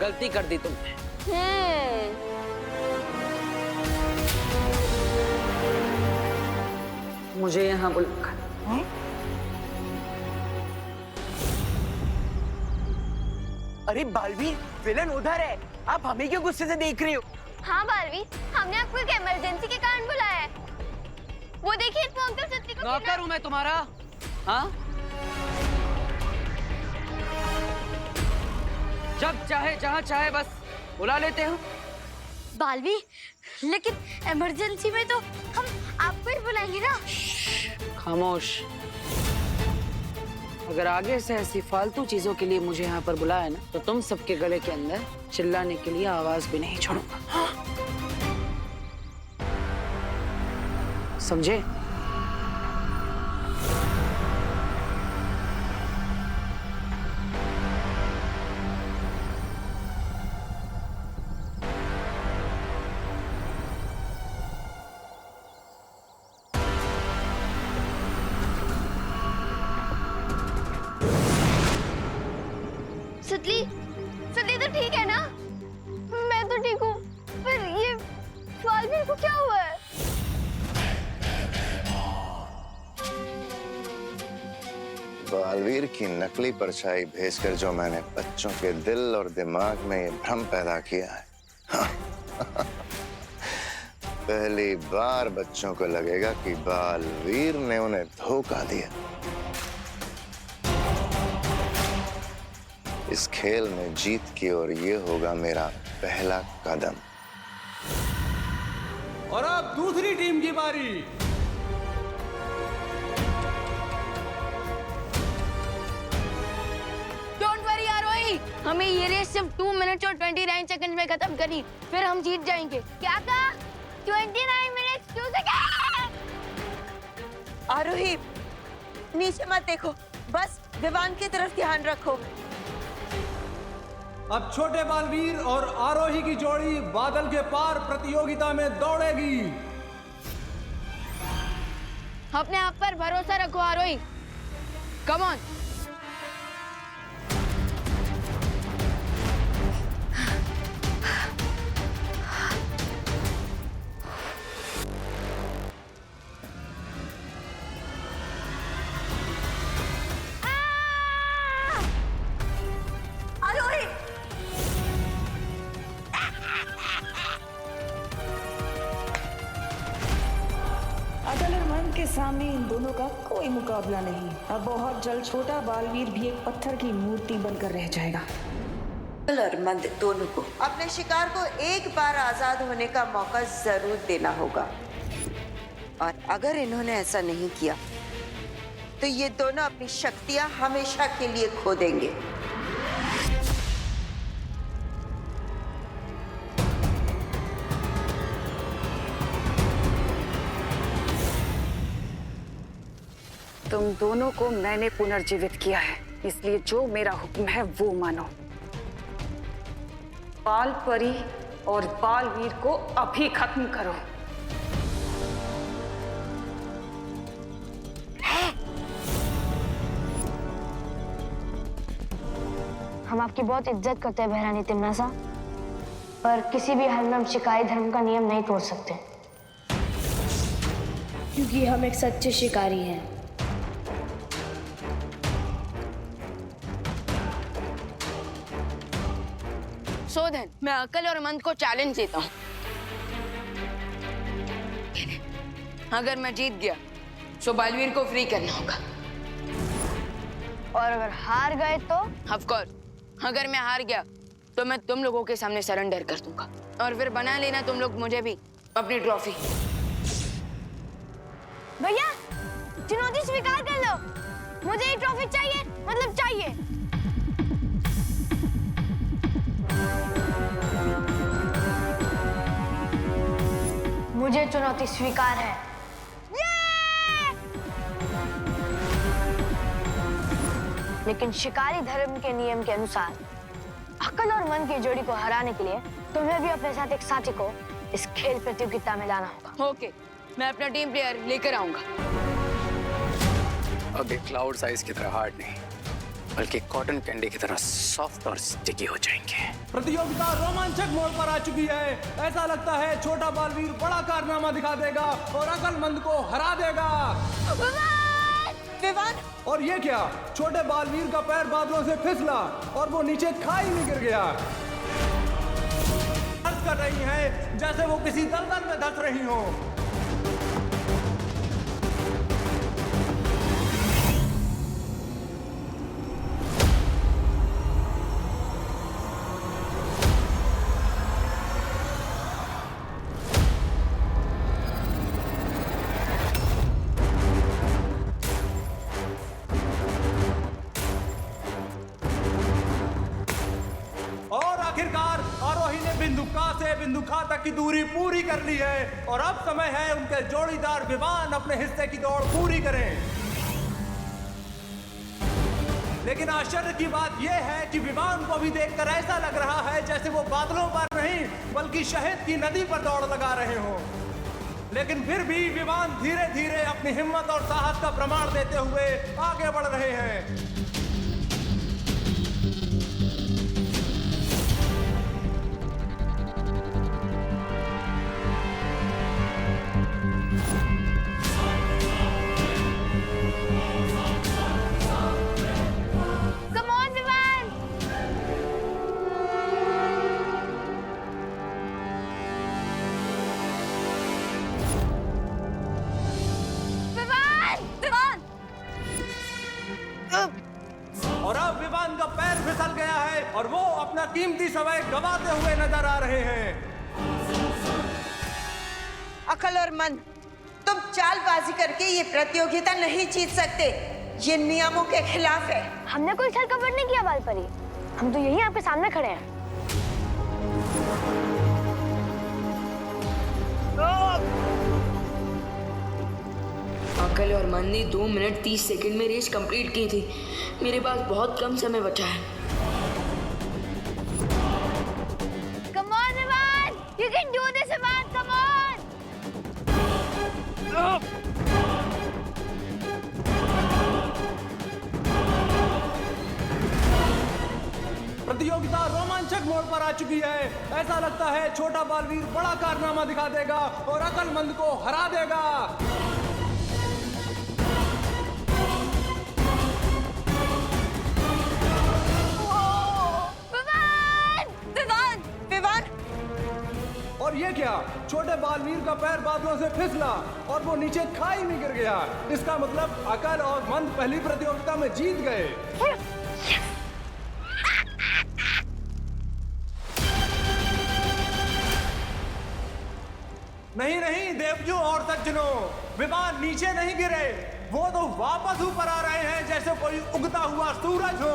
गलती कर दी तुमने। मुझे यहाँ बुला। अरे बालवीर, विलन उधर है, आप हमें क्यों गुस्से से देख रहे हो? हाँ बालवीर, हमने आपको एक इमरजेंसी के कारण बुलाया है। वो देखिए वो अंकल सत्ती को नौकर हूँ मैं तुम्हारा? हाँ, जब चाहे जहाँ चाहे बस बुला लेते हो। बालवीर, लेकिन इमरजेंसी में तो हम आपको ही बुलाएंगे ना। खामोश। अगर आगे से ऐसी फालतू चीजों के लिए मुझे यहाँ पर बुलाया ना, तो तुम सबके गले के अंदर चिल्लाने के लिए आवाज भी नहीं छोड़ूंगा। समझे? सुतली, सुतली तो ठीक है ना? मैं तो ठीक हूँ, पर ये बालवीर को क्या हुआ है? बालवीर की नकली परछाई भेजकर जो मैंने बच्चों के दिल और दिमाग में ये भ्रम पैदा किया है, पहली बार बच्चों को लगेगा कि बालवीर ने उन्हें धोखा दिया। इस खेल में जीत की ओर ये होगा मेरा पहला कदम। और अब दूसरी टीम की बारी। डोंट वरी आरोही, हमें ये रेस सिर्फ 2 मिनट और 29 सेकंड में खत्म करनी, फिर हम जीत जाएंगे। क्या कहा? 29 मिनट 2 सेकंड। आरोही, नीचे मत देखो, बस दीवान की तरफ ध्यान रखो। अब छोटे बालवीर और आरोही की जोड़ी बादल के पार प्रतियोगिता में दौड़ेगी। अपने आप पर भरोसा रखो आरोही, कम ऑन। अदल और मन के सामने इन दोनों का कोई मुकाबला नहीं। अब बहुत जल्द छोटा बालवीर भी एक पत्थर की मूर्ति बनकर रह जाएगा। अदल और मंद दोनों को अपने शिकार को एक बार आजाद होने का मौका जरूर देना होगा, और अगर इन्होंने ऐसा नहीं किया तो ये दोनों अपनी शक्तियां हमेशा के लिए खो देंगे। तुम दोनों को मैंने पुनर्जीवित किया है, इसलिए जो मेरा हुक्म है वो मानो। बाल परी और बालवीर को अभी खत्म करो। हम आपकी बहुत इज्जत करते हैं बहरानी तिम्नासा, पर किसी भी हाल में हम शिकारी धर्म का नियम नहीं तोड़ सकते, क्योंकि हम एक सच्चे शिकारी हैं। शोधन, मैं अकल और मन को चैलेंज देता हूँ। अगर मैं जीत गया तो बालवीर को फ्री करना होगा, और अगर हार गए तो ऑफ कोर्स, अगर मैं हार गया तो मैं तुम लोगों के सामने सरेंडर कर दूंगा, और फिर बना लेना तुम लोग मुझे भी अपनी ट्रॉफी। भैया, चुनौती स्वीकार कर लो, मुझे ये ट्रॉफी चाहिए, मतलब चाहिए। मुझे चुनौती स्वीकार है। लेकिन शिकारी धर्म के नियम के अनुसार अकल और मन की जोड़ी को हराने के लिए तुम्हें भी अपने साथ एक साथी को इस खेल प्रतियोगिता में लाना होगा। ओके, मैं अपना टीम प्लेयर लेकर आऊंगा। अब एक क्लाउड साइज की तरह हार्ड नहीं, बल्कि कॉटन कैंडी की तरह सॉफ्ट और स्टिकी हो जाएंगे। प्रतियोगिता रोमांचक मोड़ पर आ चुकी है। ऐसा लगता है छोटा बालवीर बड़ा कारनामा दिखा देगा और अकलमंद को हरा देगा। विवान! और ये क्या, छोटे बालवीर का पैर बादलों से फिसला और वो नीचे खाई में गिर गया। अर्ज कर रही हैं जैसे वो किसी दलदल में धंस रही हो। आखिरकार आरोही ने बिंदु का से बिंदु खा तक की दूरी पूरी कर ली है और अब समय है उनके जोड़ीदार विवान अपने हिस्से की दौड़ पूरी करें। लेकिन आश्चर्य की बात यह है कि विवान को भी देखकर ऐसा लग रहा है जैसे वो बादलों पर नहीं बल्कि शहद की नदी पर दौड़ लगा रहे हो। लेकिन फिर भी विवान धीरे धीरे अपनी हिम्मत और साहस का प्रमाण देते हुए आगे बढ़ रहे हैं। और अब विवान का पैर फिसल गया है और वो अपना कीमती समय गंवाते हुए नजर आ रहे हैं। अकल और मन, तुम चालबाजी करके ये प्रतियोगिता नहीं जीत सकते। ये नियमों के खिलाफ है। हमने कोई छल कपट नहीं किया बालपरी, हम तो यही आपके सामने खड़े हैं। अकल और मन ने 2 मिनट 30 सेकंड में रेस कंप्लीट की थी। मेरे पास बहुत कम समय बचा है। Come on, Vivan! You can do this, Vivan! Come on! प्रतियोगिता रोमांचक मोड़ पर आ चुकी है। ऐसा लगता है छोटा बालवीर बड़ा कारनामा दिखा देगा और अकलमंद को हरा देगा। और ये क्या, छोटे बालवीर का पैर बादलों से फिसला और वो नीचे खाई में गिर गया। इसका मतलब अकल और मंद पहली प्रतियोगिता में जीत गए। नहीं नहीं देवजू और सज्जनों, विवान नीचे नहीं गिरे, वो तो वापस ऊपर आ रहे हैं जैसे कोई उगता हुआ सूरज हो।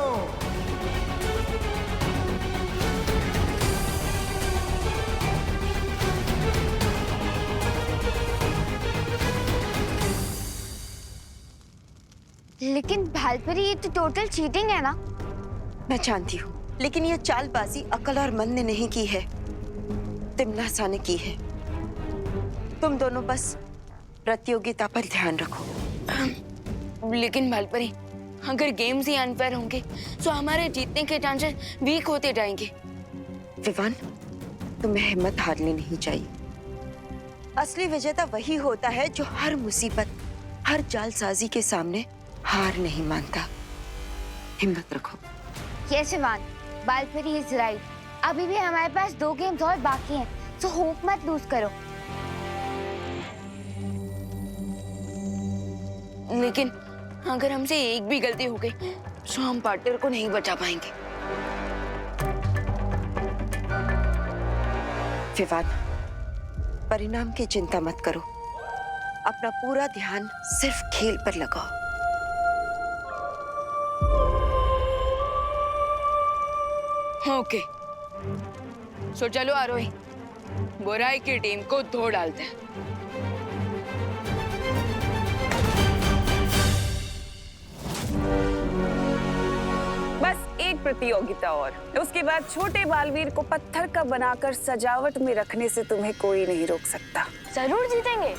लेकिन भालपरी ये तो टोटल चीटिंग है ना? मैं जानती हूँ, लेकिन ये चालबाजी अकल और मन ने नहीं की है, तिमनासा ने की है। तुम दोनों बस प्रतियोगिता पर ध्यान रखो। लेकिन भालपरी, अगर गेम्स ही अनफेयर होंगे तो हमारे जीतने के चांसेस वीक होते जाएंगे। विवान, तुम्हें हिम्मत हारनी नहीं चाहिए। असली विजेता वही होता है जो हर मुसीबत, हर जालसाजी के सामने हार नहीं मानता। हिम्मत रखो। यस विवान, भालपरी इज राइट। अभी भी हमारे पास 2 गेम्स और बाकी हैं, तो होप मत लूज करो। लेकिन अगर हमसे एक भी गलती हो गई तो हम पार्टनर को नहीं बचा पाएंगे। विवान, परिणाम की चिंता मत करो। अपना पूरा ध्यान सिर्फ खेल पर लगाओ। ओके, सो चलो आरोही, बुराई की टीम को धो डालते हैं। बस एक प्रतियोगिता और, उसके बाद छोटे बालवीर को पत्थर का बनाकर सजावट में रखने से तुम्हें कोई नहीं रोक सकता। जरूर जीतेंगे।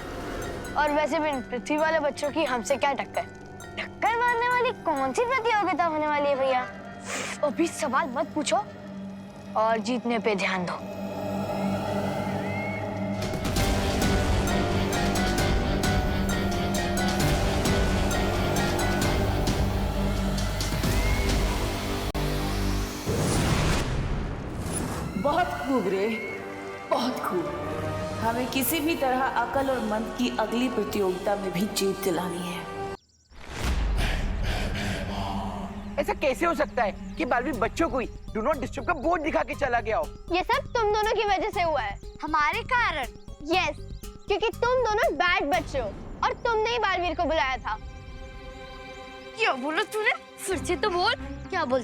और वैसे भी पृथ्वी वाले बच्चों की हमसे क्या टक्कर? टक्कर मारने वाली कौन सी प्रतियोगिता होने वाली है भैया? अभी सवाल मत पूछो और जीतने पे ध्यान दो। बहुत खूब रे, बहुत खूब। हमें किसी भी तरह अकल और मन की अगली प्रतियोगिता में भी जीत दिलानी है। ऐसा कैसे हो सकता है कि बालवीर बच्चों को ही डू नॉट डिस्टर्ब का बोर्ड दिखा के चला गया हो? ये सब तुम दोनों की वजह से हुआ है। हमारे कारण? यस, क्योंकि तुम दोनों बैड बच्चे हो और तुमने ही बालवीर को बुलाया था। क्या बोला तूने? फिर से तो बोल। क्या बोल?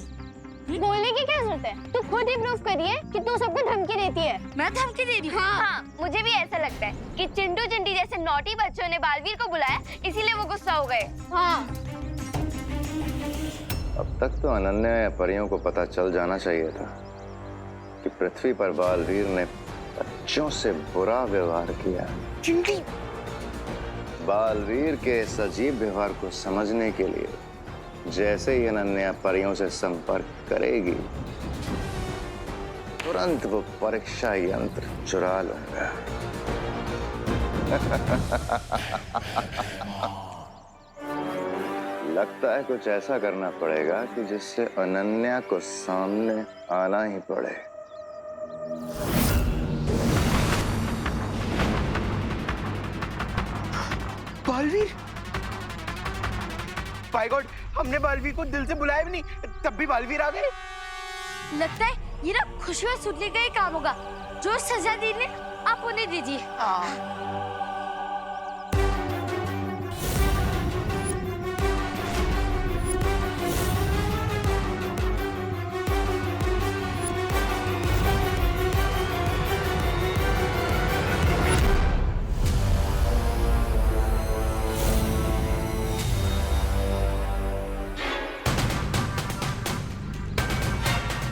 बोलने की क्या जरूरत है? तू खुद ही प्रूव करिए कि तू सबको धमकी देती है। मैं धमकी दे रही हूँ? हाँ, मुझे भी ऐसा लगता है कि चिंटू चिंटी जैसे नॉटी बच्चों ने बालवीर को बुलाया, इसीलिए वो गुस्सा हो गए। हाँ। अब तक तो अनन्या या परियों को पता चल जाना चाहिए था कि पृथ्वी पर बालवीर ने बच्चों से बुरा व्यवहार किया। चिंटी, बालवीर के इस अजीब व्यवहार को समझने के लिए जैसे ही अनन्या परियों से संपर्क करेगी, तुरंत वो परीक्षा यंत्र चुरा लूंगा। लगता है कुछ ऐसा करना पड़ेगा कि जिससे अनन्या को सामने आना ही पड़े। बालवीर, बाय गॉड, हमने बालवीर को दिल से बुलाया भी नहीं, तब भी बालवीर आ गए। लगता है ये ना खुशबू सुनने का ही काम होगा। जो सजा दी ने आप उन्हें दीजिए।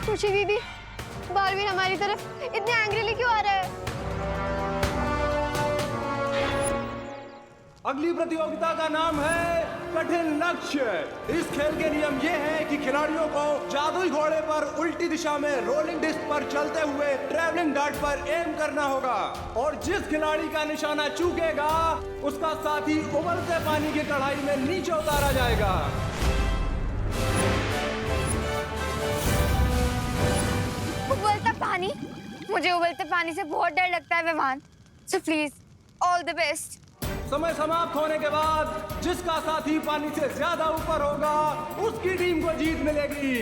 खुशी दीदी, बालवीर हमारी तरफ इतने एंग्रीली क्यों आ रहा है? अगली प्रतियोगिता का नाम है कठिन लक्ष्य। इस खेल के नियम ये है कि खिलाड़ियों को जादुई घोड़े पर उल्टी दिशा में रोलिंग डिस्क पर चलते हुए ट्रैवलिंग डार्ट पर एम करना होगा और जिस खिलाड़ी का निशाना चूकेगा उसका साथी उबलते पानी की कढ़ाई में नीचे उतारा जाएगा। उबलता पानी? मुझे उबलते पानी से बहुत डर लगता है Vivaan. So please, all the best. समय समाप्त होने के बाद जिसका साथी पानी से ज्यादा ऊपर होगा उसकी टीम को जीत मिलेगी।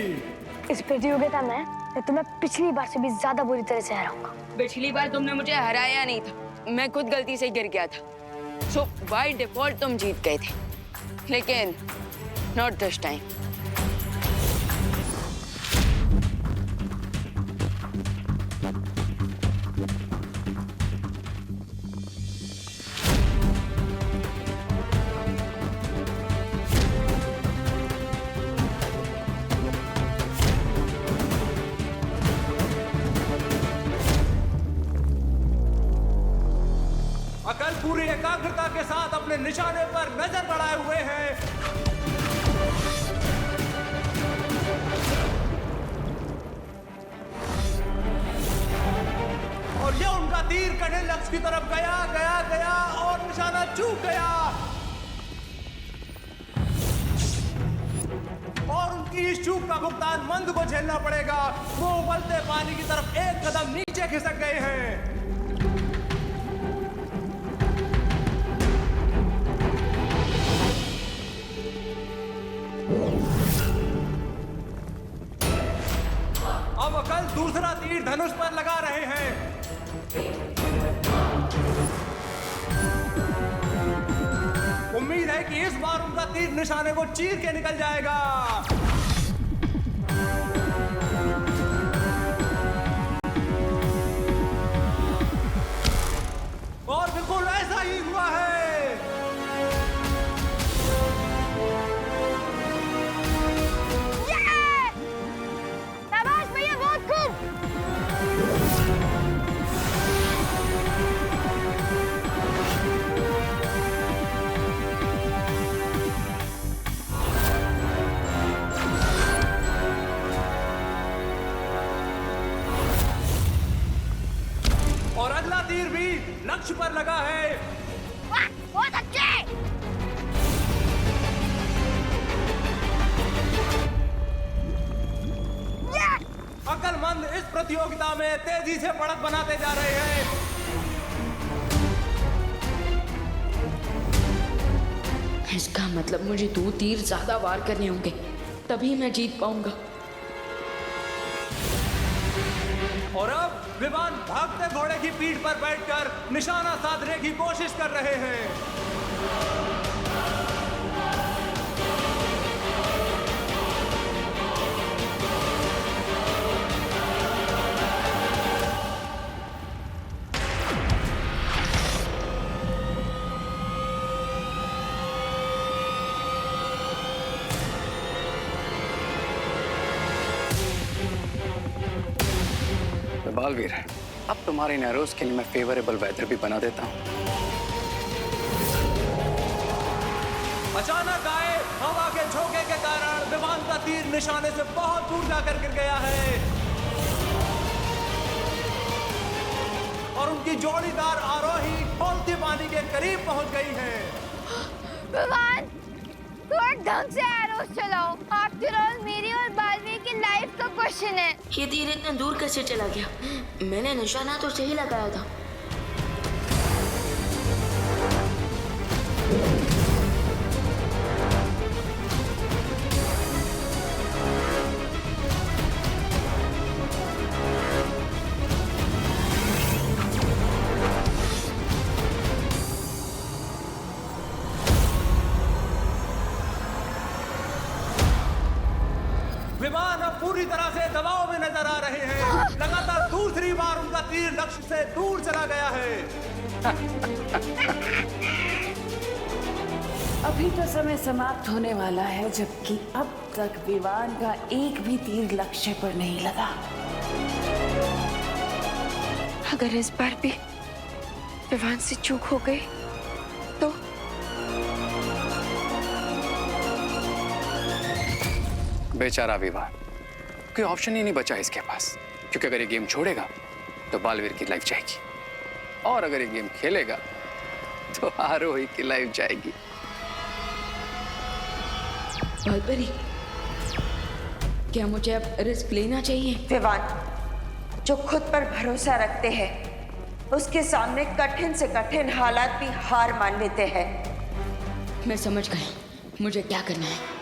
इस प्रतियोगिता में तो मैं पिछली बार से भी ज्यादा बुरी तरह से हराऊंगा। पिछली बार तुमने मुझे हराया नहीं था, मैं खुद गलती से गिर गया था। सो बाय डिफॉल्ट तुम जीत गए थे, लेकिन नॉट दिस टाइम। अकल पूरी एकाग्रता के साथ अपने निशाने पर नजर बढ़ाए हुए हैं। और ये उनका तीर कठिन लक्ष्य की तरफ गया गया गया और निशाना चूक गया और उनकी इस चूक का भुगतान मंद को झेलना पड़ेगा। वो उबलते पानी की तरफ एक कदम नीचे खिसक गए हैं। अब अकल दूसरा तीर धनुष पर लगा रहे हैं। उम्मीद है कि इस बार उनका तीर निशाने को चीर के निकल जाएगा। और बिल्कुल ऐसा ही हुआ है। तीर भी लक्ष्य पर लगा है। वाह, बहुत अच्छे। अक्लमंद इस प्रतियोगिता में तेजी से बढ़त बनाते जा रहे हैं। इसका मतलब मुझे 2 तीर ज्यादा वार करने होंगे, तभी मैं जीत पाऊंगा। और अब विवान भागते घोड़े की पीठ पर बैठकर निशाना साधने की कोशिश कर रहे हैं। बालवीर, अब तुम्हारे इन एरोज के लिए मैं फेवरेबल वेदर भी बना देता हूँ। अचानक आए हवा के झोंके के कारण विमान का तीर निशाने से बहुत दूर जाकर गिर गया है और उनकी जोड़ीदार आरोही खौलते पानी के करीब पहुंच गई है। विमान, थोड़ा ढंग से एरोस चलाओ। आफ्टर ऑल मेरी और बालवीर की लाइफ का क्वेश्चन है। ये तीर इतना दूर कैसे चला गया? मैंने निशाना तो सही लगाया था। विमान अब पूरी तरह से दबाव में नजर आ रहे हैं। लगातार दूसरी बार उनका तीर लक्ष्य से दूर चला गया है। अभी तो समय समाप्त होने वाला है, जबकि अब तक विमान का एक भी तीर लक्ष्य पर नहीं लगा। अगर इस बार भी विमान से चूक हो गई तो बेचारा विवान, कोई ऑप्शन ही नहीं बचा इसके पास, क्योंकि अगर ये गेम छोड़ेगा तो बालवीर की लाइफ जाएगी, और अगर ये गेम खेलेगा तो आरोही की लाइफ जाएगी। बालपरी, क्या मुझे अब रिस्क लेना चाहिए? विवान, जो खुद पर भरोसा रखते हैं उसके सामने कठिन से कठिन हालात भी हार मान लेते हैं। मैं समझ गई मुझे क्या करना है।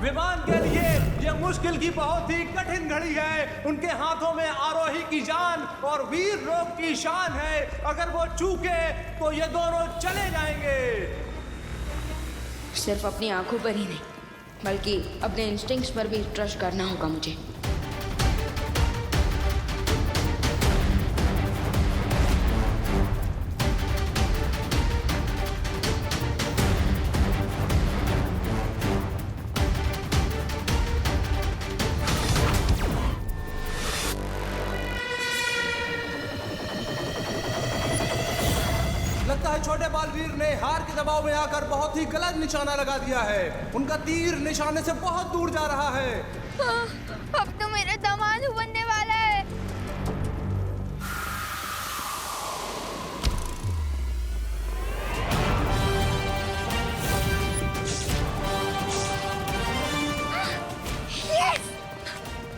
विमान के लिए यह मुश्किल की बहुत ही कठिन घड़ी है। उनके हाथों में आरोही की जान और वीर लोक की शान है। अगर वो चूके तो ये दोनों चले जाएंगे। सिर्फ अपनी आंखों पर ही नहीं, बल्कि अपने इंस्टिंक्ट्स पर भी ट्रस्ट करना होगा मुझे। लगता है छोटे बालवीर ने हार के दबाव में आकर बहुत ही गलत निशाना लगा दिया है। उनका तीर निशाने से बहुत दूर जा रहा है। अब तो मेरा दामाद बनने वाला है। यस!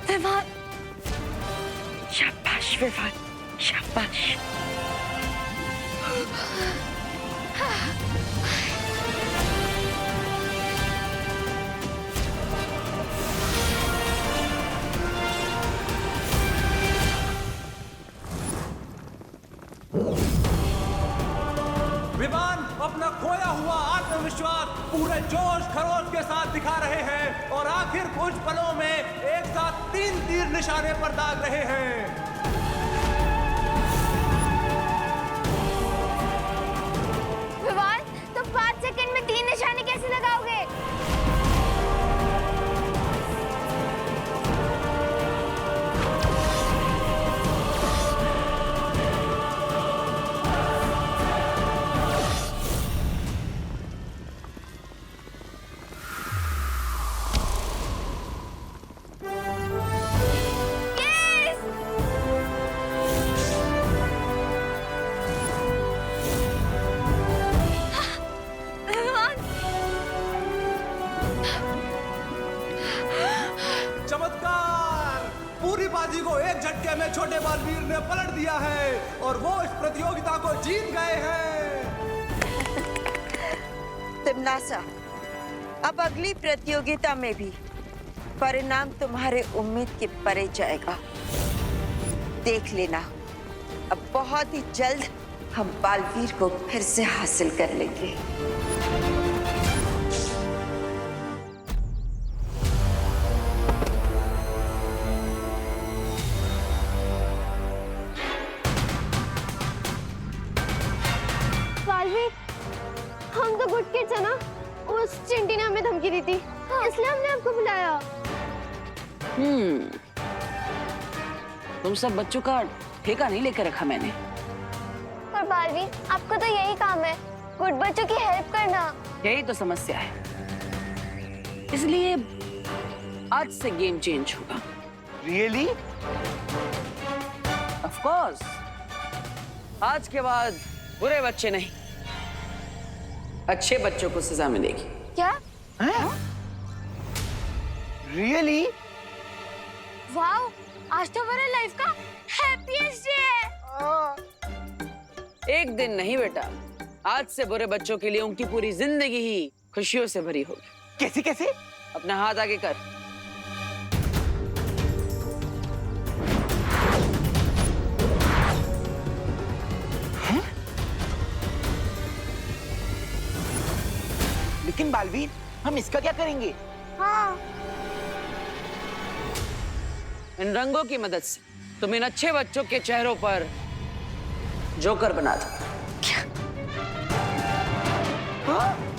विमान, शाबाश विमान, शाबाश। विमान अपना खोया हुआ आत्मविश्वास पूरे जोश खरोश के साथ दिखा रहे हैं और आखिर कुछ पलों में एक साथ 3 तीर निशाने पर दाग रहे हैं। विमान, तुम 5 सेकंड में 3 निशाने कैसे लगाओगे? पकड़ दिया है और वो इस प्रतियोगिता को जीत गए हैं। तिमनासा, अब अगली प्रतियोगिता में भी परिणाम तुम्हारे उम्मीद के परे जाएगा। देख लेना, अब बहुत ही जल्द हम बालवीर को फिर से हासिल कर लेंगे। बालवीर, हम तो गुड किड्स है ना? उस चिंटी ने हमें धमकी दी थी, इसलिए हमने आपको बुलाया। तुम सब बच्चों का ठेका नहीं लेकर रखा मैंने। पर बालवीर, आपका तो यही काम है, गुड बच्चों की हेल्प करना। यही तो समस्या है, इसलिए आज से गेम चेंज होगा। रियली? ऑफ कोर्स, आज के बाद बुरे बच्चे नहीं, अच्छे बच्चों को सजा मिलेगी। क्या? रियली? वाओ, आज तो मेरे लाइफ का हैप्पीएस्ट डे है। एक दिन नहीं बेटा, आज से बुरे बच्चों के लिए उनकी पूरी जिंदगी ही खुशियों से भरी होगी। कैसे कैसे? अपना हाथ आगे कर। लेकिन बालवीर, हम इसका क्या करेंगे? हाँ, इन रंगों की मदद से तुम इन अच्छे बच्चों के चेहरों पर जोकर बना दो। हाँ?